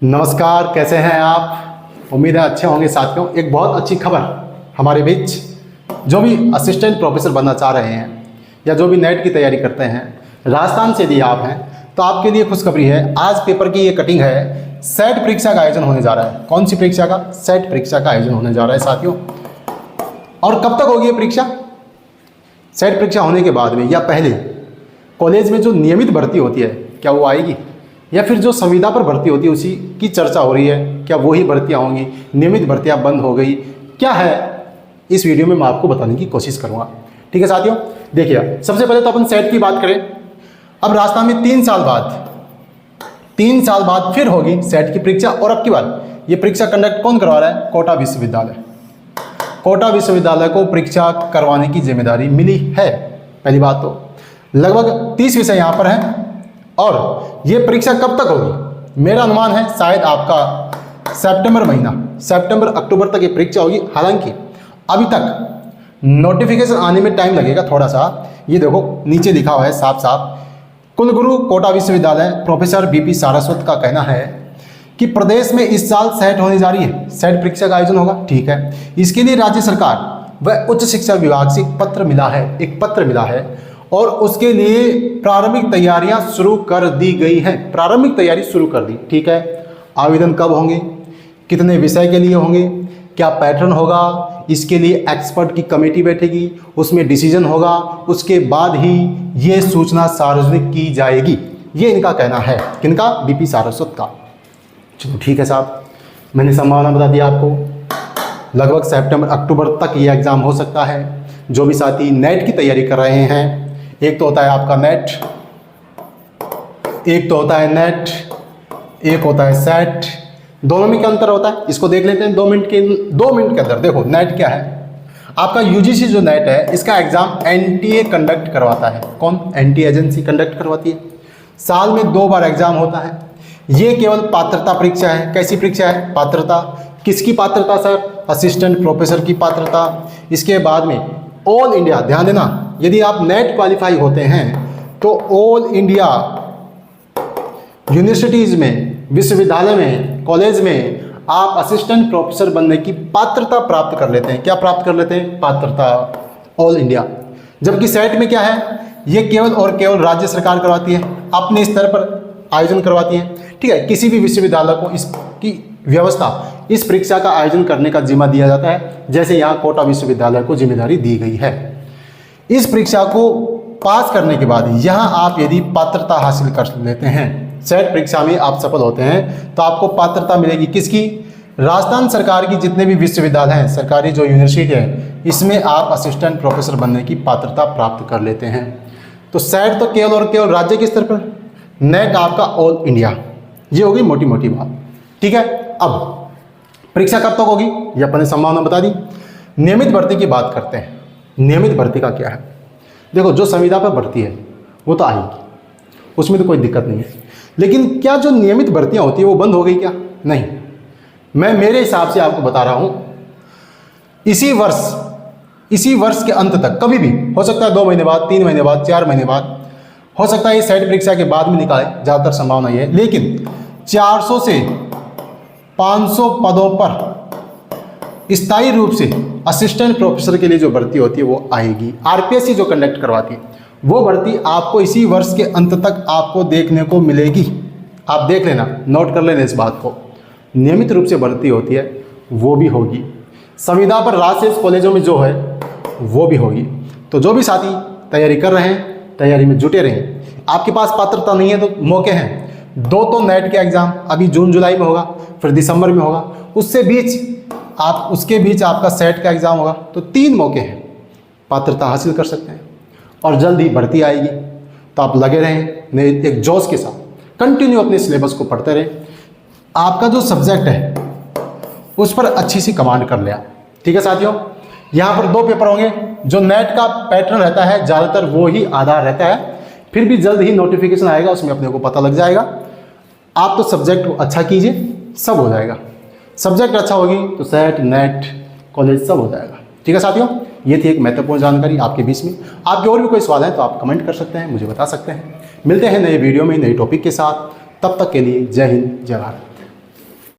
नमस्कार, कैसे हैं आप। उम्मीद है अच्छे होंगे। साथियों, एक बहुत अच्छी खबर हमारे बीच, जो भी असिस्टेंट प्रोफेसर बनना चाह रहे हैं या जो भी नेट की तैयारी करते हैं, राजस्थान से यदि आप हैं तो आपके लिए खुशखबरी है। आज पेपर की ये कटिंग है। सेट परीक्षा का आयोजन होने जा रहा है। कौन सी परीक्षा का? सेट परीक्षा का आयोजन होने जा रहा है साथियों। और कब तक होगी ये परीक्षा? सेट परीक्षा होने के बाद में या पहले कॉलेज में जो नियमित भर्ती होती है, क्या वो आएगी, या फिर जो संविदा पर भर्ती होती है उसी की चर्चा हो रही है, क्या वही भर्तियां होंगी? नियमित भर्तियां बंद हो गई, क्या है? इस वीडियो में मैं आपको बताने की कोशिश करूंगा। ठीक है साथियों, देखिए सबसे पहले तो अपन सेट की बात करें। अब राजस्थान में 3 साल बाद फिर होगी सेट की परीक्षा। और अब की बार ये परीक्षा कंडक्ट कौन करवा रहा है? कोटा विश्वविद्यालय। कोटा विश्वविद्यालय को परीक्षा करवाने की जिम्मेदारी मिली है। पहली बात तो लगभग 30 विषय यहाँ पर हैं। और ये परीक्षा कब तक होगी? मेरा अनुमान है शायद आपका सितंबर अक्टूबर तक ये परीक्षा होगी। हालांकि अभी तक नोटिफिकेशन आने में टाइम लगेगा थोड़ा सा। ये देखो नीचे लिखा हुआ है साफ साफ, कुलगुरु कोटा विश्वविद्यालय प्रोफेसर बीपी सारस्वत का कहना है कि प्रदेश में इस साल सेट होने जा रही है। सेट परीक्षा का आयोजन होगा। ठीक है, इसके लिए राज्य सरकार व उच्च शिक्षा विभाग से एक पत्र मिला है और उसके लिए प्रारंभिक तैयारियां शुरू कर दी गई हैं। प्रारंभिक तैयारी शुरू कर दी। ठीक है, आवेदन कब होंगे, कितने विषय के लिए होंगे, क्या पैटर्न होगा, इसके लिए एक्सपर्ट की कमेटी बैठेगी, उसमें डिसीजन होगा, उसके बाद ही ये सूचना सार्वजनिक की जाएगी। ये इनका कहना है। किनका? बीपी सारस्वत का। चलो ठीक है साहब, मैंने संभावना बता दी आपको। लगभग सितंबर अक्टूबर तक ये एग्ज़ाम हो सकता है। जो भी साथी नेट की तैयारी कर रहे हैं, एक तो होता है आपका नेट, एक होता है सेट। दोनों में क्या अंतर होता है इसको देख लेते हैं 2 मिनट के अंदर। देखो नेट क्या है आपका। यूजीसी जो नेट है इसका एग्जाम एनटीए कंडक्ट करवाता है। कौन? एनटीए एजेंसी कंडक्ट करवाती है। साल में 2 बार एग्जाम होता है। ये केवल पात्रता परीक्षा है। कैसी परीक्षा है? पात्रता। किसकी पात्रता सर? असिस्टेंट प्रोफेसर की पात्रता। इसके बाद में ऑल इंडिया, ध्यान देना, यदि आप नेट क्वालिफाई होते हैं तो ऑल इंडिया यूनिवर्सिटीज़ में, विश्वविद्यालय में, कॉलेज में आप असिस्टेंट प्रोफेसर बनने की पात्रता प्राप्त कर लेते हैं। क्या प्राप्त कर लेते हैं? पात्रता, ऑल इंडिया। जबकि सेट में क्या है? ये केवल और केवल राज्य सरकार करवाती है, अपने स्तर पर आयोजन करवाती है। ठीक है, किसी भी विश्वविद्यालय को इसकी व्यवस्था, इस परीक्षा का आयोजन करने का जिम्मा दिया जाता है। जैसे यहाँ कोटा विश्वविद्यालय को जिम्मेदारी दी गई है। इस परीक्षा को पास करने के बाद यहाँ आप यदि पात्रता हासिल कर लेते हैं, सेट परीक्षा में आप सफल होते हैं, तो आपको पात्रता मिलेगी किसकी? राजस्थान सरकार की जितने भी विश्वविद्यालय हैं, सरकारी जो यूनिवर्सिटी है, इसमें आप असिस्टेंट प्रोफेसर बनने की पात्रता प्राप्त कर लेते हैं। तो सेट तो केवल और केवल राज्य के स्तर पर, नेट आपका ऑल इंडिया। ये होगी मोटी मोटी बात। ठीक है, अब परीक्षा कब तक होगी ये अपने संभावना बता दी। नियमित भर्ती की बात करते हैं। नियमित भर्ती का क्या है? देखो, जो संविदा पर भर्ती है वो तो आएगी, उसमें तो कोई दिक्कत नहीं है। लेकिन क्या जो नियमित भर्तियां होती है वो बंद हो गई क्या? नहीं, मैं मेरे हिसाब से आपको बता रहा हूं, इसी वर्ष के अंत तक, कभी भी हो सकता है 2 महीने बाद, 3 महीने बाद, 4 महीने बाद, हो सकता है ये सेट परीक्षा के बाद में निकाले, ज़्यादातर संभावना ये है। लेकिन 400 से 500 पदों पर स्थायी रूप से असिस्टेंट प्रोफेसर के लिए जो भर्ती होती है वो आएगी। आरपीएससी जो कंडक्ट करवाती है वो भर्ती आपको इसी वर्ष के अंत तक आपको देखने को मिलेगी। आप देख लेना, नोट कर लेना इस बात को। नियमित रूप से भर्ती होती है वो भी होगी। संविदा पर राजशेष कॉलेजों में जो है वो भी होगी। तो जो भी साथी तैयारी कर रहे हैं, तैयारी में जुटे रहें। आपके पास पात्रता नहीं है तो मौके हैं। 2 तो नेट के एग्जाम अभी जून जुलाई में होगा, फिर दिसंबर में होगा, उसके बीच आपका सेट का एग्जाम होगा। तो 3 मौके हैं, पात्रता हासिल कर सकते हैं और जल्द ही भर्ती आएगी। तो आप लगे रहें एक जोश के साथ, कंटिन्यू अपने सिलेबस को पढ़ते रहें। आपका जो सब्जेक्ट है उस पर अच्छी सी कमांड कर लिया। ठीक है साथियों, यहाँ पर 2 पेपर होंगे। जो नेट का पैटर्न रहता है ज़्यादातर वो ही आधार रहता है, फिर भी जल्द ही नोटिफिकेशन आएगा, उसमें अपने को पता लग जाएगा। आप तो सब्जेक्ट को अच्छा कीजिए, सब हो जाएगा। सब्जेक्ट अच्छा होगी तो सेट, नेट, कॉलेज सब हो जाएगा। ठीक है साथियों, ये थी एक महत्वपूर्ण जानकारी आपके बीच में। आपके और भी कोई सवाल है तो आप कमेंट कर सकते हैं, मुझे बता सकते हैं। मिलते हैं नए वीडियो में नए टॉपिक के साथ। तब तक के लिए जय हिंद, जय भारत।